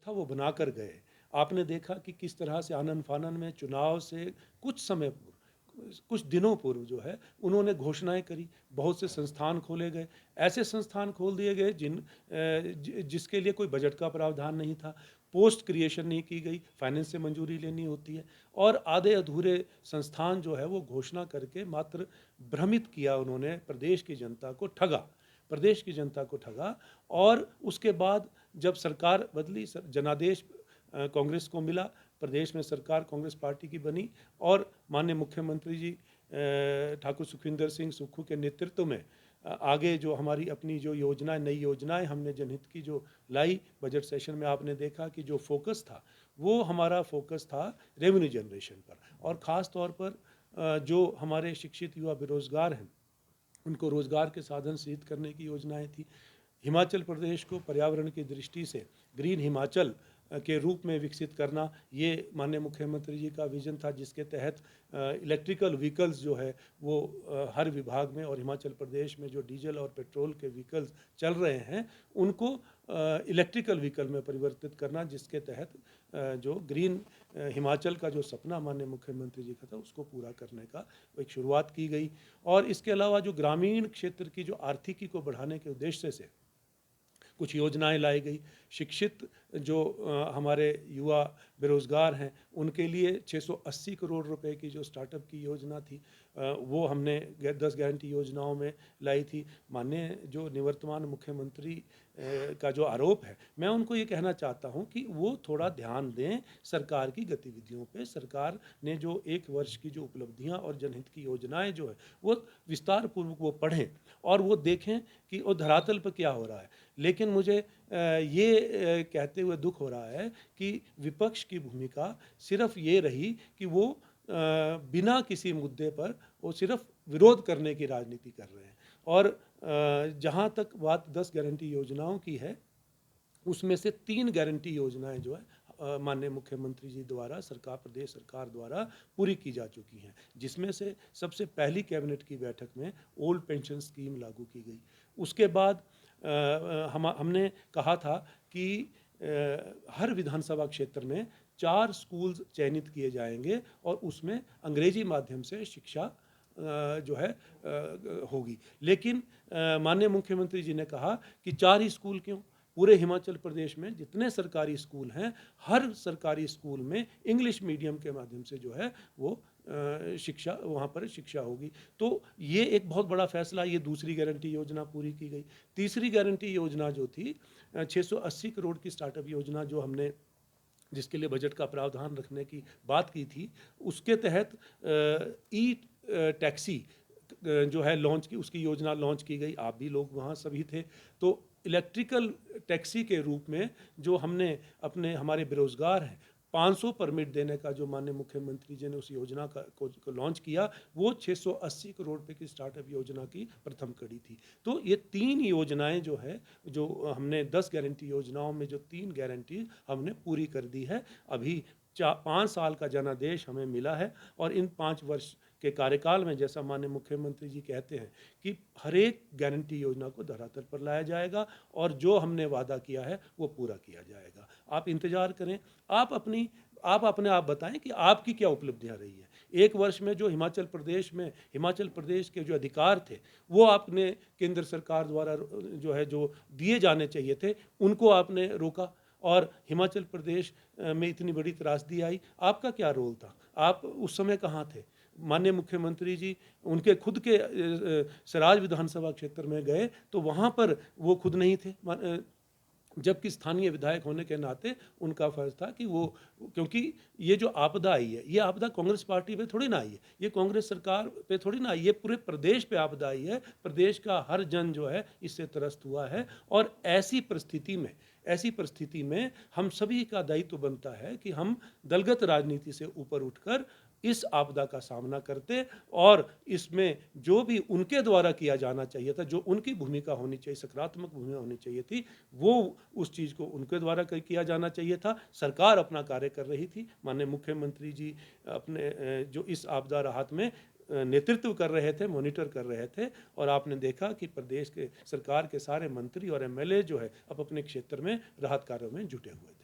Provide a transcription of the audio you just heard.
था वो बनाकर गए। आपने देखा कि किस तरह से आनन-फानन में चुनाव से कुछ समय पूर्व, कुछ दिनों पूर्व जो है उन्होंने घोषणाएँ करी, बहुत से संस्थान खोले गए। ऐसे संस्थान खोल दिए गए जिसके लिए कोई बजट का प्रावधान नहीं था, पोस्ट क्रिएशन नहीं की गई, फाइनेंस से मंजूरी लेनी होती है और आधे अधूरे संस्थान जो है वो घोषणा करके मात्र भ्रमित किया उन्होंने, प्रदेश की जनता को ठगा। प्रदेश की जनता को ठगा और उसके बाद जब सरकार बदली, जनादेश कांग्रेस को मिला, प्रदेश में सरकार कांग्रेस पार्टी की बनी और माननीय मुख्यमंत्री जी ठाकुर सुखविंदर सिंह सुक्खू के नेतृत्व में आगे जो हमारी अपनी जो योजनाएं, नई योजनाएं हमने जनहित की जो लाई, बजट सेशन में आपने देखा कि जो फोकस था वो हमारा फोकस था रेवेन्यू जनरेशन पर और ख़ास तौर पर जो हमारे शिक्षित युवा बेरोजगार हैं उनको रोजगार के साधन सिद्ध करने की योजनाएं थी। हिमाचल प्रदेश को पर्यावरण की दृष्टि से ग्रीन हिमाचल के रूप में विकसित करना, ये माननीय मुख्यमंत्री जी का विजन था, जिसके तहत इलेक्ट्रिकल व्हीकल्स जो है वो हर विभाग में और हिमाचल प्रदेश में जो डीजल और पेट्रोल के व्हीकल्स चल रहे हैं उनको इलेक्ट्रिकल व्हीकल में परिवर्तित करना, जिसके तहत जो ग्रीन हिमाचल का जो सपना माननीय मुख्यमंत्री जी का था उसको पूरा करने का एक शुरुआत की गई। और इसके अलावा जो ग्रामीण क्षेत्र की जो आर्थिकी को बढ़ाने के उद्देश्य से कुछ योजनाएं लाई गई। शिक्षित जो हमारे युवा बेरोजगार हैं उनके लिए 680 करोड़ रुपए की जो स्टार्टअप की योजना थी वो हमने 10 गारंटी योजनाओं में लाई थी। माननीय जो निवर्तमान मुख्यमंत्री का जो आरोप है, मैं उनको ये कहना चाहता हूँ कि वो थोड़ा ध्यान दें सरकार की गतिविधियों पे। सरकार ने जो 1 वर्ष की जो उपलब्धियां और जनहित की योजनाएं जो है वो विस्तार पूर्वक वो पढ़ें और वो देखें कि वो धरातल पर क्या हो रहा है। लेकिन मुझे ये कहते हुए दुख हो रहा है कि विपक्ष की भूमिका सिर्फ ये रही कि वो बिना किसी मुद्दे पर वो सिर्फ विरोध करने की राजनीति कर रहे हैं। और जहाँ तक बात 10 गारंटी योजनाओं की है, उसमें से 3 गारंटी योजनाएं जो है माननीय मुख्यमंत्री जी द्वारा प्रदेश सरकार द्वारा पूरी की जा चुकी हैं, जिसमें से सबसे पहली कैबिनेट की बैठक में ओल्ड पेंशन स्कीम लागू की गई। उसके बाद हमने कहा था कि हर विधानसभा क्षेत्र में 4 स्कूल्स चयनित किए जाएंगे और उसमें अंग्रेजी माध्यम से शिक्षा जो है होगी। लेकिन माननीय मुख्यमंत्री जी ने कहा कि 4 ही स्कूल क्यों, पूरे हिमाचल प्रदेश में जितने सरकारी स्कूल हैं हर सरकारी स्कूल में इंग्लिश मीडियम के माध्यम से जो है वो शिक्षा, वहाँ पर शिक्षा होगी। तो ये एक बहुत बड़ा फैसला, ये दूसरी गारंटी योजना पूरी की गई। तीसरी गारंटी योजना जो थी 680 करोड़ की स्टार्टअप योजना जो हमने, जिसके लिए बजट का प्रावधान रखने की बात की थी, उसके तहत ई टैक्सी जो है लॉन्च की, उसकी योजना लॉन्च की गई। आप भी लोग वहाँ सभी थे। तो इलेक्ट्रिकल टैक्सी के रूप में जो हमने अपने हमारे बेरोजगार हैं 500 परमिट देने का जो माननीय मुख्यमंत्री जी ने उस योजना को लॉन्च किया, वो 680 करोड़ रुपए की स्टार्टअप योजना की प्रथम कड़ी थी। तो ये 3 योजनाएं जो है, जो हमने 10 गारंटी योजनाओं में जो 3 गारंटी हमने पूरी कर दी है। अभी 5 साल का जनादेश हमें मिला है और इन 5 वर्ष के कार्यकाल में, जैसा माननीय मुख्यमंत्री जी कहते हैं कि हर एक गारंटी योजना को धरातल पर लाया जाएगा और जो हमने वादा किया है वो पूरा किया जाएगा। आप इंतजार करें। आप अपने आप बताएं कि आपकी क्या उपलब्धियां रही है। 1 वर्ष में जो हिमाचल प्रदेश के जो अधिकार थे वो आपने केंद्र सरकार द्वारा जो है जो दिए जाने चाहिए थे उनको आपने रोका और हिमाचल प्रदेश में इतनी बड़ी त्रासदी आई। आपका क्या रोल था? आप उस समय कहाँ थे? माननीय मुख्यमंत्री जी उनके खुद के सराज विधानसभा क्षेत्र में गए तो वहाँ पर वो खुद नहीं थे, जबकि स्थानीय विधायक होने के नाते उनका फर्ज था कि वो, क्योंकि ये जो आपदा आई है ये आपदा कांग्रेस पार्टी पे थोड़ी ना आई है, ये कांग्रेस सरकार पे थोड़ी ना आई, ये पूरे प्रदेश पे आपदा आई है। प्रदेश का हर जन जो है इससे त्रस्त हुआ है और ऐसी परिस्थिति में हम सभी का दायित्व बनता है कि हम दलगत राजनीति से ऊपर उठकर इस आपदा का सामना करते और इसमें जो भी उनके द्वारा किया जाना चाहिए था, जो उनकी भूमिका होनी चाहिए, सकारात्मक भूमिका होनी चाहिए थी, वो उस चीज़ को उनके द्वारा किया जाना चाहिए था। सरकार अपना कार्य कर रही थी। माननीय मुख्यमंत्री जी अपने जो इस आपदा राहत में नेतृत्व कर रहे थे, मॉनिटर कर रहे थे और आपने देखा कि प्रदेश के सरकार के सारे मंत्री और एमएलए जो है अब अपने क्षेत्र में राहत कार्यों में जुटे हुए थे।